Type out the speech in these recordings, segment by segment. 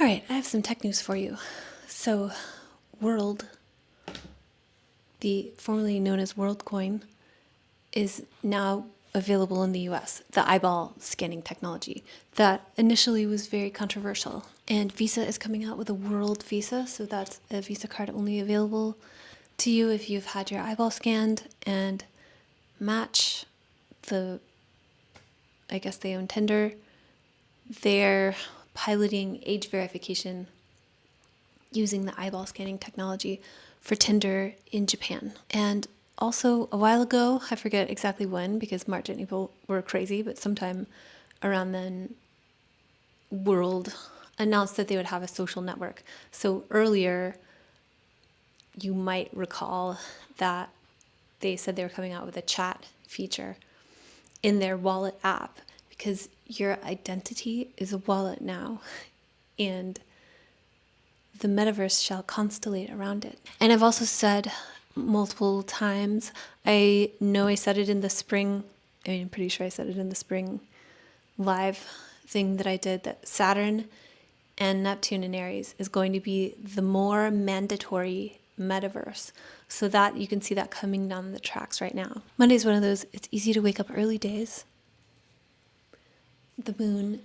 Alright, I have some tech news for you. So, World, the formerly known as WorldCoin, is now available in the US, the eyeball scanning technology that initially was very controversial. And Visa is coming out with a World Visa, so that's a Visa card only available to you if you've had your eyeball scanned and match the, I guess they own Tinder. They're piloting age verification using the eyeball scanning technology for Tinder in Japan. And also a while ago, I forget exactly when because March and April were crazy, but sometime around then, World announced that they would have a social network. So earlier, you might recall that they said they were coming out with a chat feature in their wallet app because your identity is a wallet now, and the metaverse shall constellate around it. And I've also said multiple times, I know I said it in the spring, I'm pretty sure I said it in the spring live thing that I did, that Saturn and Neptune in Aries is going to be the more mandatory metaverse. So that you can see that coming down the tracks right now. Monday's one of those, it's easy to wake up early days. The moon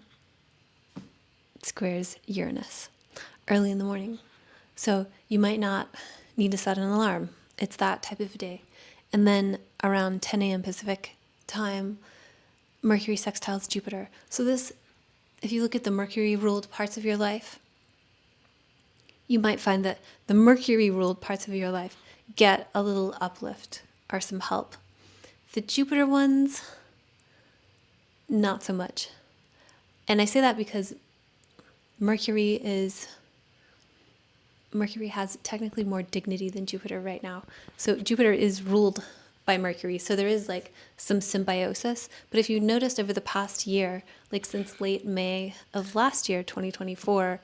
squares Uranus early in the morning. So you might not need to set an alarm. It's that type of a day. And then around 10 a.m. Pacific time, Mercury sextiles Jupiter. So this, if you look at the Mercury-ruled parts of your life, you might find that the Mercury-ruled parts of your life get a little uplift or some help. The Jupiter ones, not so much. And I say that because Mercury has technically more dignity than Jupiter right now. So Jupiter is ruled by Mercury, so there is like some symbiosis. But if you noticed over the past year, like since late May of last year, 2024,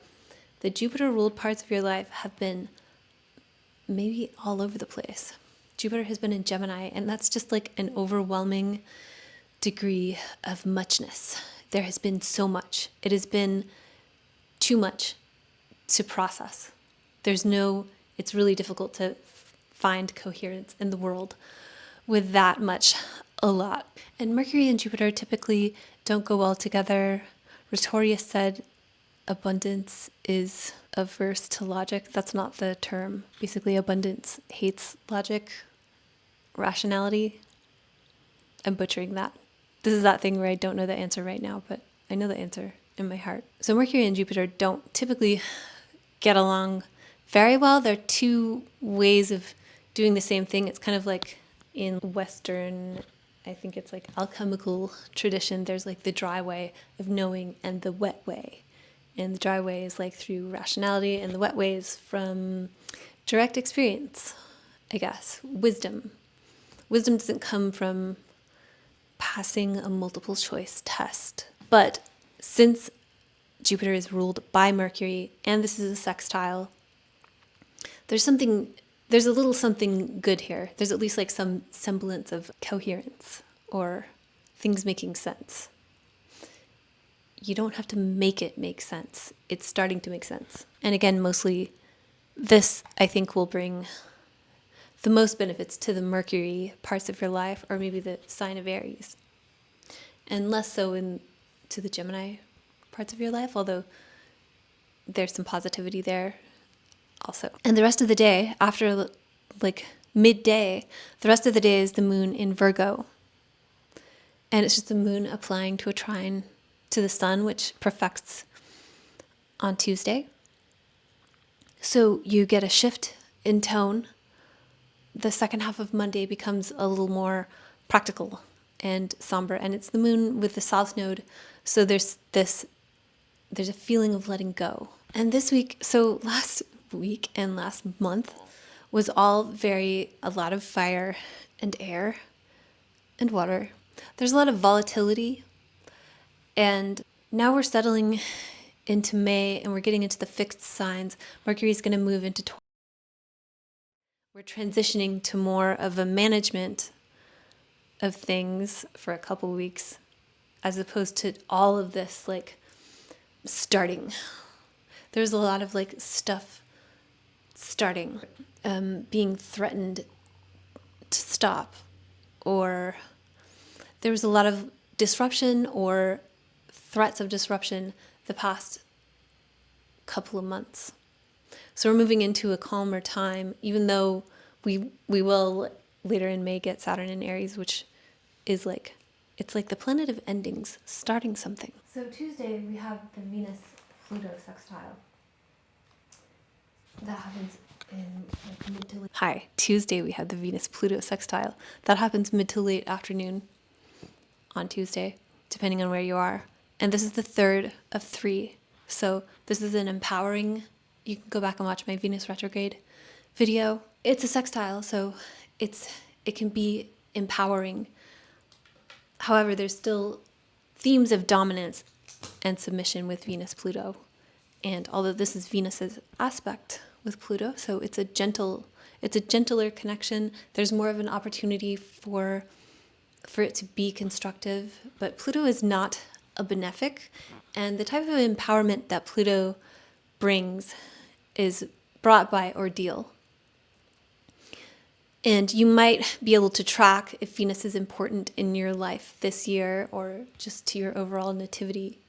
the Jupiter-ruled parts of your life have been maybe all over the place. Jupiter has been in Gemini, and that's just like an overwhelming degree of muchness. There has been so much. It has been too much to process. It's really difficult to find coherence in the world with that much, a lot. And Mercury and Jupiter typically don't go well together. Rhetorius said abundance is averse to logic. That's not the term. Basically, abundance hates logic, rationality. I'm butchering that. This is that thing where I don't know the answer right now, but I know the answer in my heart. So Mercury and Jupiter don't typically get along very well. They're two ways of doing the same thing. It's kind of like in Western, I think it's like alchemical tradition, there's like the dry way of knowing and the wet way. And the dry way is like through rationality, and the wet way is from direct experience, I guess. Wisdom. Wisdom doesn't come from passing a multiple choice test. But since Jupiter is ruled by Mercury, and this is a sextile, there's a little something good here. There's at least like some semblance of coherence or things making sense. You don't have to make it make sense. It's starting to make sense. And again, mostly this, I think, will bring the most benefits to the Mercury parts of your life, or maybe the sign of Aries, and less so to the Gemini parts of your life, although there's some positivity there also. And the rest of the day, after like midday, the rest of the day is the moon in Virgo. And it's just the moon applying to a trine to the sun, which perfects on Tuesday. So you get a shift in tone. The second half of Monday becomes a little more practical and somber, and it's the moon with the south node. So there's a feeling of letting go. And this week, so last week and last month was all a lot of fire and air and water. There's a lot of volatility. And now we're settling into May, and we're getting into the fixed signs. Mercury's going to move into Taurus. We're transitioning to more of a management of things for a couple weeks, as opposed to all of this like starting. there's a lot of like stuff starting, being threatened to stop, or there was a lot of disruption or threats of disruption the past couple of months. So we're moving into a calmer time, even though we will later in May get Saturn in Aries, which is like, it's like the planet of endings, starting something. So Tuesday we have the Venus-Pluto sextile. That happens in like mid to late. Hi, Tuesday we have the Venus-Pluto sextile. That happens mid to late afternoon on Tuesday, depending on where you are. And this is the third of 3. So this is an empowering, you can go back and watch my Venus retrograde video. It's a sextile, so it can be empowering. However, there's still themes of dominance and submission with Venus-Pluto. And although this is Venus's aspect with Pluto, so it's a gentler connection. There's more of an opportunity for it to be constructive, but Pluto is not a benefic, and the type of empowerment that Pluto brings is brought by ordeal. And you might be able to track if Venus is important in your life this year or just to your overall nativity.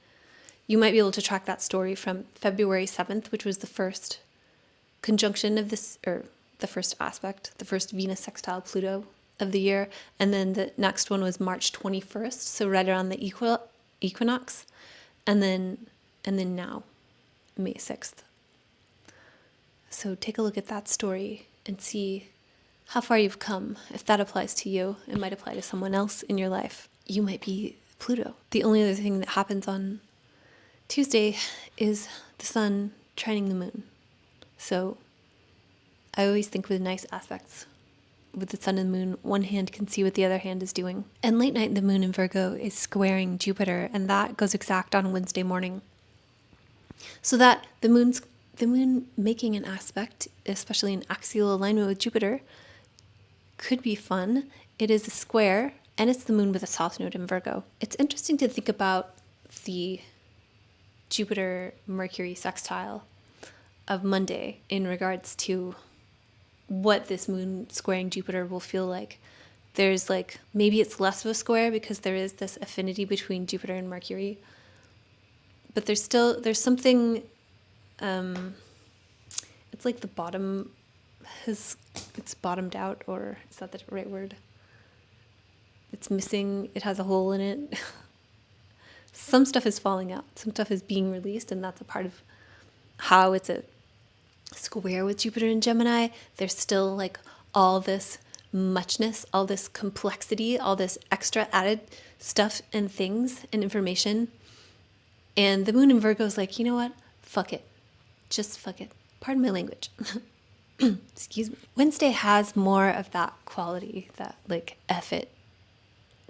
You might be able to track that story from February 7th, which was the first conjunction of this, or the first aspect, the first Venus sextile Pluto of the year. And then the next one was March 21st, so right around the equinox. And then now, May 6th. So take a look at that story and see how far you've come. If that applies to you, it might apply to someone else in your life. You might be Pluto. The only other thing that happens on Tuesday is the sun trining the moon. So I always think with nice aspects, with the sun and the moon, one hand can see what the other hand is doing. And late night, the moon in Virgo is squaring Jupiter, and that goes exact on Wednesday morning. So that the moon making an aspect, especially an axial alignment with Jupiter, could be fun. It is a square, and it's the moon with a south node in Virgo. It's interesting to think about the Jupiter-Mercury sextile of Monday in regards to what this moon squaring Jupiter will feel like. There's like, maybe it's less of a square because there is this affinity between Jupiter and Mercury, but there's something, it's like the bottom it's bottomed out, or is that the right word? It's missing, it has a hole in it. Some stuff is falling out, some stuff is being released, and that's a part of how it's a square with Jupiter and Gemini. There's still like all this muchness, all this complexity, all this extra added stuff and things and information. And the moon in Virgo is like, you know what? Fuck it. Just fuck it. Pardon my language. Excuse me. Wednesday has more of that quality, that like F it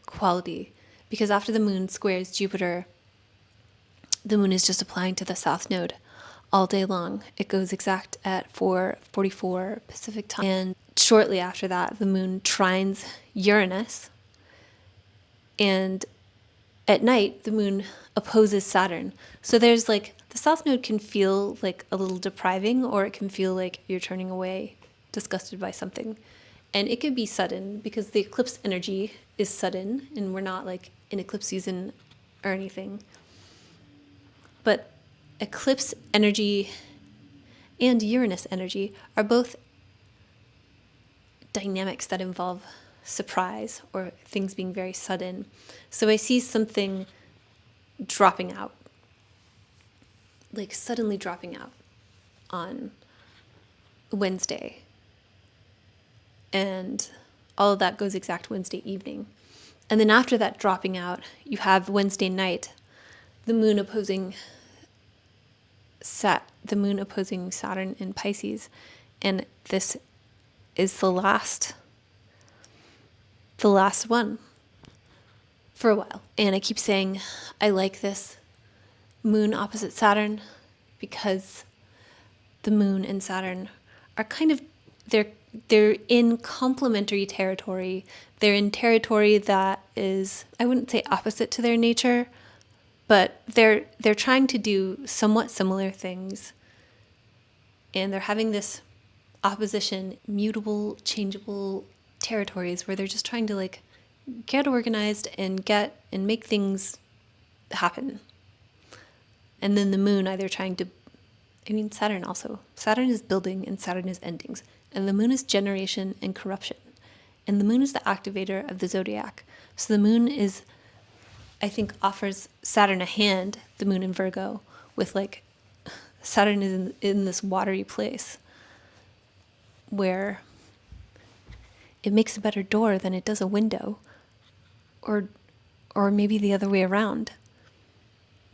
quality, because after the moon squares Jupiter, the moon is just applying to the south node all day long. It goes exact at 4:44 Pacific time. And shortly after that, the moon trines Uranus. And at night, the moon opposes Saturn. So there's like, the south node can feel like a little depriving, or it can feel like you're turning away, disgusted by something. And it could be sudden because the eclipse energy is sudden, and we're not like in eclipse season or anything. But eclipse energy and Uranus energy are both dynamics that involve surprise or things being very sudden. So I see something dropping out, like suddenly dropping out on Wednesday. And all of that goes exact Wednesday evening. And then after that dropping out, you have Wednesday night, the moon opposing Saturn in Pisces. And this is the last one for a while. And I keep saying I like this moon opposite Saturn because the moon and Saturn are kind of, they're in complementary territory. They're in territory that is, I wouldn't say opposite to their nature, but they're trying to do somewhat similar things. and they're having this opposition, mutable, changeable territories where they're just trying to like get organized and make things happen. And then the moon either trying to, Saturn also. Saturn is building and Saturn is endings. And the moon is generation and corruption. And the moon is the activator of the zodiac. So the moon is, I think, offers Saturn a hand, the moon in Virgo, with like, Saturn is in this watery place where it makes a better door than it does a window. Or maybe the other way around.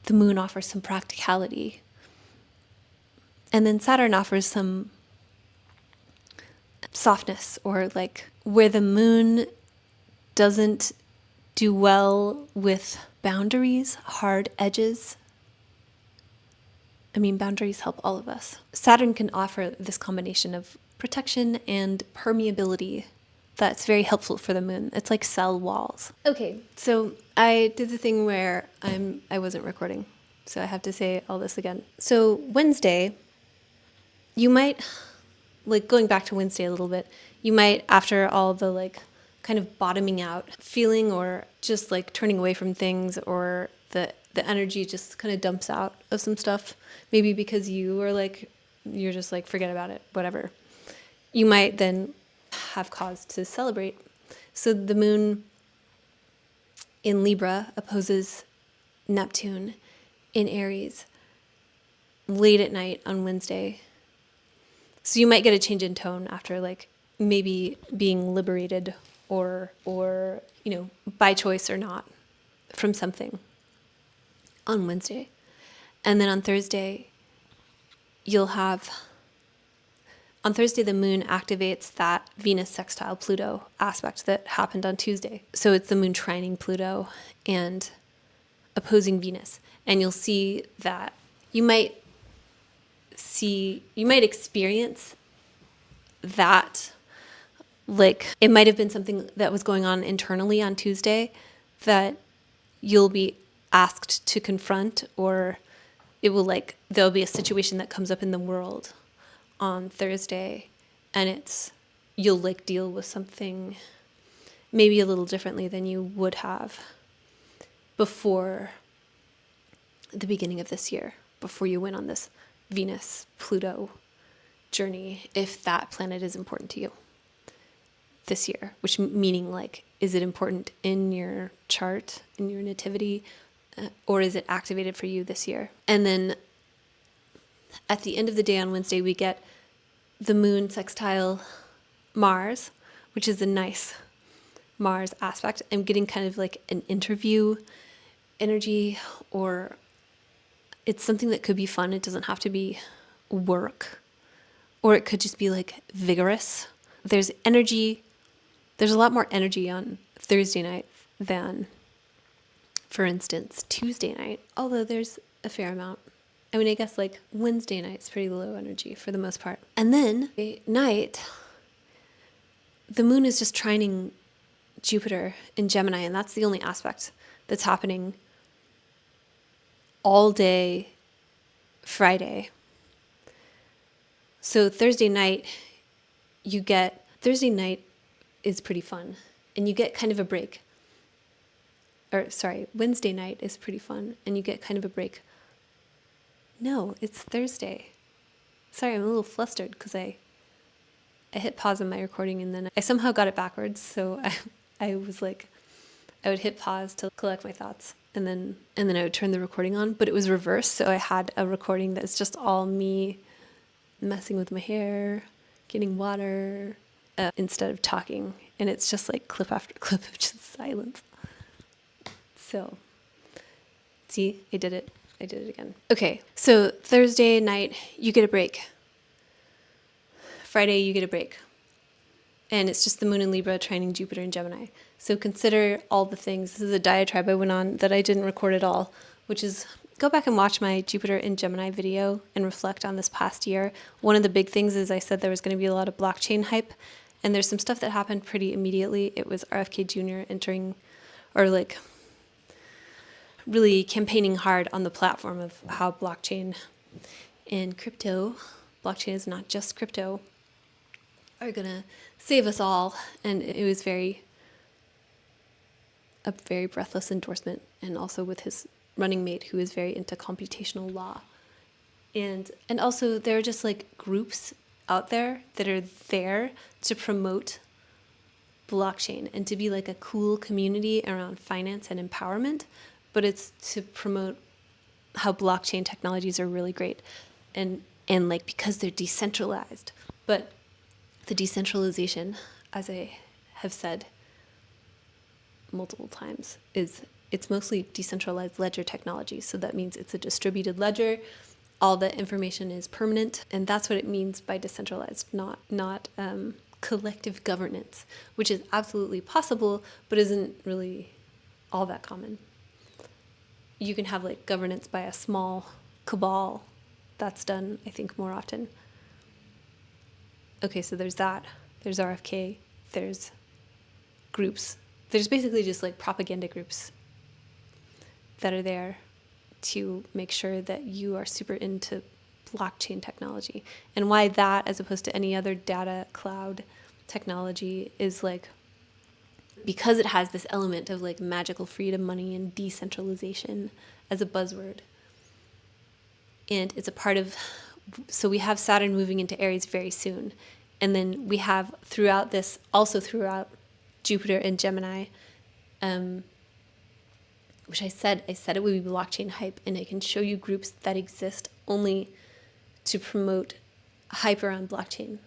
The moon offers some practicality. And then Saturn offers some softness, or like where the moon doesn't do well with boundaries, hard edges. Boundaries help all of us. Saturn can offer this combination of protection and permeability that's very helpful for the moon. It's like cell walls. Okay, so I did the thing where I wasn't recording, so I have to say all this again. So Wednesday, you might, like going back to Wednesday a little bit, you might, after all the like kind of bottoming out feeling, or just like turning away from things, or the energy just kind of dumps out of some stuff, maybe because you're just like, forget about it, whatever. You might then have cause to celebrate. So the moon in Libra opposes Neptune in Aries late at night on Wednesday. So you might get a change in tone after like maybe being liberated or by choice or not from something on Wednesday. And then on Thursday, on Thursday, the moon activates that Venus sextile Pluto aspect that happened on Tuesday. So it's the moon trining Pluto and opposing Venus. And you'll see that you might experience that, like it might have been something that was going on internally on Tuesday that you'll be asked to confront, or there'll be a situation that comes up in the world on Thursday, and you'll like deal with something maybe a little differently than you would have before the beginning of this year, before you went on this Venus-Pluto journey, if that planet is important to you this year, which meaning like, is it important in your chart, in your nativity, or is it activated for you this year? And then at the end of the day on Wednesday, we get the moon sextile Mars, which is a nice Mars aspect. I'm getting kind of like an interview energy, or it's something that could be fun. It doesn't have to be work, or it could just be like vigorous. There's energy. There's a lot more energy on Thursday night than, for instance, Tuesday night, although there's a fair amount. I guess like Wednesday night's pretty low energy for the most part. And then at night, the moon is just trining Jupiter in Gemini, and that's the only aspect that's happening all day Friday. So Thursday night is pretty fun, and you get kind of a break. Wednesday night is pretty fun, and you get kind of a break. No, it's Thursday. Sorry, I'm a little flustered because I hit pause on my recording, and then I somehow got it backwards. So I was like, I would hit pause to collect my thoughts, and then I would turn the recording on, but it was reversed. So I had a recording that's just all me messing with my hair, getting water, instead of talking. And it's just like clip after clip of just silence. So, see, I did it again. Okay, so Thursday night, you get a break. Friday, you get a break. And it's just the moon in Libra trining Jupiter in Gemini. So consider all the things. This is a diatribe I went on that I didn't record at all, which is go back and watch my Jupiter in Gemini video and reflect on this past year. One of the big things is I said there was going to be a lot of blockchain hype, and there's some stuff that happened pretty immediately. It was RFK Jr. entering, or like really campaigning hard on the platform of how blockchain and crypto blockchain is not just crypto, are going to save us all. And it was a very breathless endorsement, and also with his running mate who is very into computational law. And also there are just like groups out there that are there to promote blockchain and to be like a cool community around finance and empowerment, but it's to promote how blockchain technologies are really great and like because they're decentralized. But the decentralization, as I have said multiple times, it's mostly decentralized ledger technology. So that means it's a distributed ledger. All the information is permanent, and that's what it means by decentralized, not collective governance, which is absolutely possible, but isn't really all that common. You can have like governance by a small cabal. That's done, I think, more often. Okay, so there's that. There's RFK. There's groups. There's basically just like propaganda groups that are there to make sure that you are super into blockchain technology. And why that, as opposed to any other data cloud technology, is like because it has this element of like magical freedom money and decentralization as a buzzword. And it's a part of, so we have Saturn moving into Aries very soon. And then we have throughout Jupiter and Gemini, which I said it would be blockchain hype, and I can show you groups that exist only to promote hype around blockchain.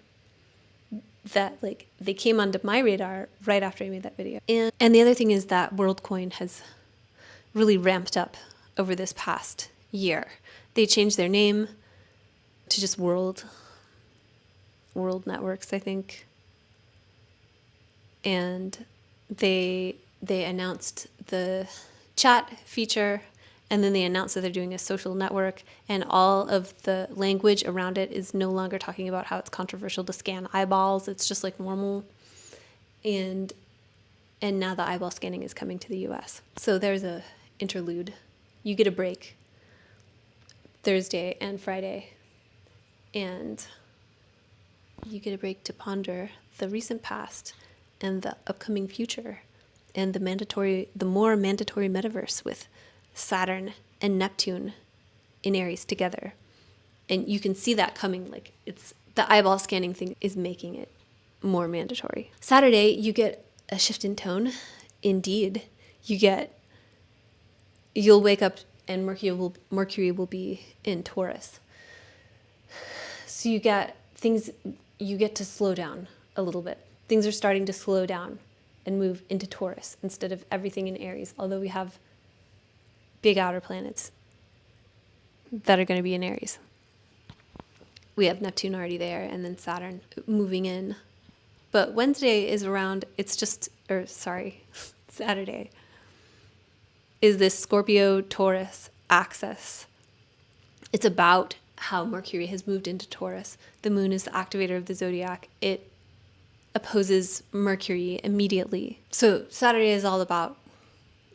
That like they came onto my radar right after I made that video. And the other thing is that WorldCoin has really ramped up over this past year. They changed their name to just World Networks, I think. And they announced the chat feature, and then they announced that they're doing a social network, and all of the language around it is no longer talking about how it's controversial to scan eyeballs. It's just like normal. And now the eyeball scanning is coming to the US. So there's a interlude. You get a break Thursday and Friday, and you get a break to ponder the recent past and the upcoming future and the more mandatory metaverse with Saturn and Neptune in Aries together. And you can see that coming, like it's the eyeball scanning thing is making it more mandatory. Saturday, you get a shift in tone. Indeed, you'll wake up and Mercury will be in Taurus. So you get to slow down a little bit. Things are starting to slow down and move into Taurus instead of everything in Aries, although we have big outer planets that are going to be in Aries. We have Neptune already there, and then Saturn moving in. But Wednesday is Saturday is this Scorpio-Taurus axis. It's about how Mercury has moved into Taurus. The moon is the activator of the zodiac. It opposes Mercury immediately. So Saturday is all about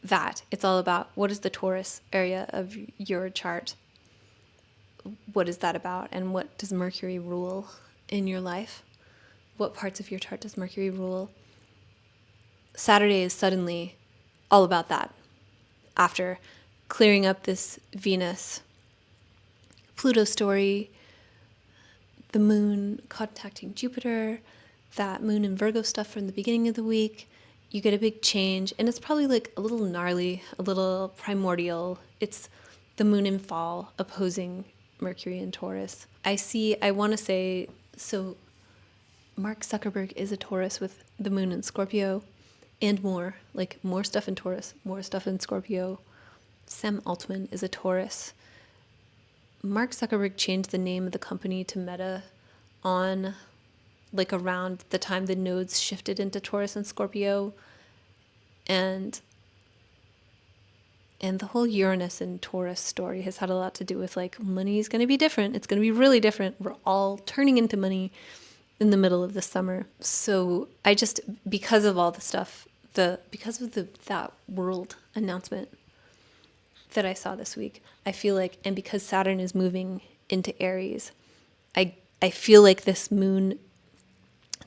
that. It's all about what is the Taurus area of your chart? What is that about? And what does Mercury rule in your life? What parts of your chart does Mercury rule? Saturday is suddenly all about that. After clearing up this Venus Pluto story, the moon contacting Jupiter, that moon and Virgo stuff from the beginning of the week, you get a big change, and it's probably like a little gnarly, a little primordial. It's the moon in fall opposing Mercury in Taurus. I want to say, so Mark Zuckerberg is a Taurus with the moon in Scorpio, and more stuff in Taurus, more stuff in Scorpio. Sam Altman is a Taurus. Mark Zuckerberg changed the name of the company to Meta on around the time the nodes shifted into Taurus and Scorpio, and the whole Uranus and Taurus story has had a lot to do with money is going to be different. It's going to be really different. We're all turning into money in the middle of the summer. So I just, because of all the stuff, because of that world announcement that I saw this week, I feel like, and because Saturn is moving into Aries, I I feel like this moon,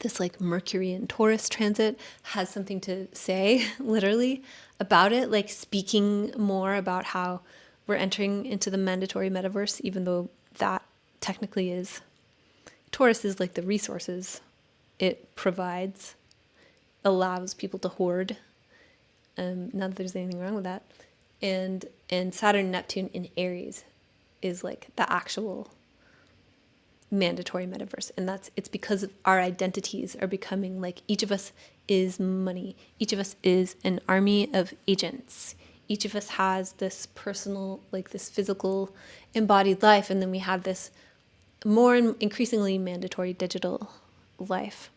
this like Mercury in Taurus transit has something to say, literally, about it, like speaking more about how we're entering into the mandatory metaverse, even though that technically is, Taurus is like the resources it provides, allows people to hoard. Not that there's anything wrong with that. And Saturn, Neptune in Aries is like the actual mandatory metaverse. And it's because of our identities are becoming like, each of us is money. Each of us is an army of agents. Each of us has this personal, like this physical embodied life. And then we have this more increasingly mandatory digital life,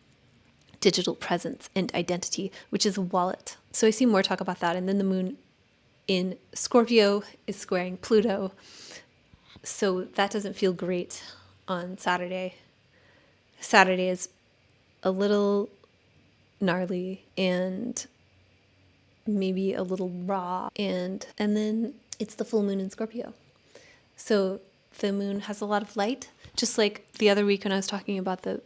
digital presence and identity, which is a wallet. So I see more talk about that. And then the moon in Scorpio is squaring Pluto. So that doesn't feel great on Saturday. Saturday is a little gnarly and maybe a little raw. And then it's the full moon in Scorpio. So the moon has a lot of light, just like the other week when I was talking about the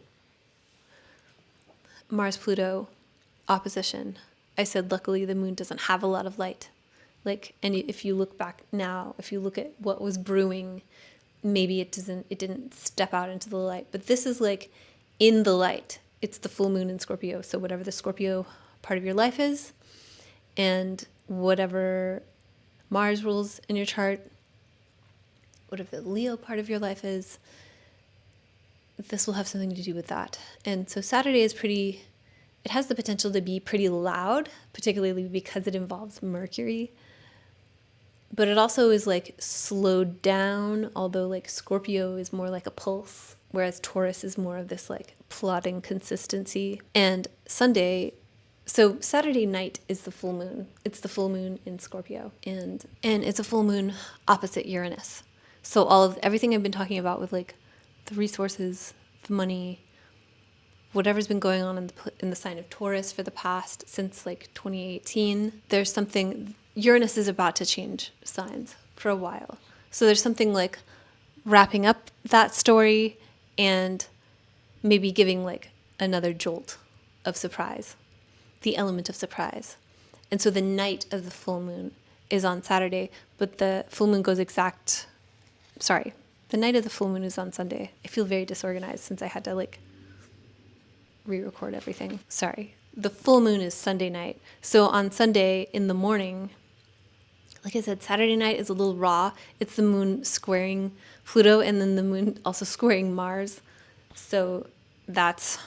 Mars-Pluto opposition. I said, luckily, the moon doesn't have a lot of light. Like, and if you look back now, if you look at what was brewing, maybe it didn't step out into the light. But this is like in the light. It's the full moon in Scorpio. So whatever the Scorpio part of your life is, and whatever Mars rules in your chart, whatever the Leo part of your life is, this will have something to do with that. And so Saturday is it has the potential to be pretty loud, particularly because it involves Mercury. But it also is like slowed down, although like Scorpio is more like a pulse, whereas Taurus is more of this like plodding consistency. And Sunday, so Saturday night is the full moon. It's the full moon in Scorpio. And it's a full moon opposite Uranus. So everything I've been talking about with like the resources, the money, whatever's been going on in the sign of Taurus for the past, since like 2018, there's something, Uranus is about to change signs for a while. So there's something like wrapping up that story and maybe giving like another jolt of surprise, the element of surprise. And so the night of the full moon is on Saturday, but the full moon goes the night of the full moon is on Sunday. I feel very disorganized since I had to like re-record everything. Sorry. The full moon is Sunday night. So on Sunday in the morning, like I said, Saturday night is a little raw. It's the moon squaring Pluto and then the moon also squaring Mars. So that's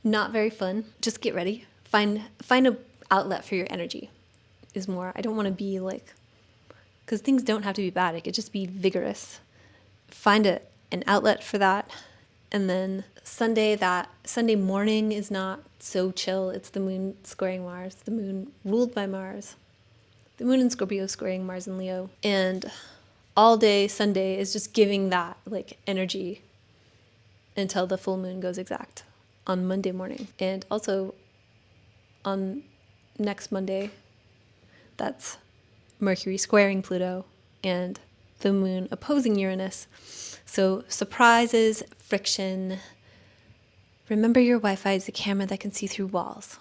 not very fun. Just get ready. Find a outlet for your energy is more. I don't want to be like, because things don't have to be bad. It could just be vigorous. Find an outlet for that. And then Sunday morning is not so chill. It's the moon squaring Mars, the moon ruled by Mars. The moon in Scorpio squaring Mars and Leo. And all day Sunday is just giving that like energy until the full moon goes exact on Monday morning. And also on next Monday, that's Mercury squaring Pluto and the moon opposing Uranus. So surprises, friction. Remember your Wi-Fi is a camera that can see through walls.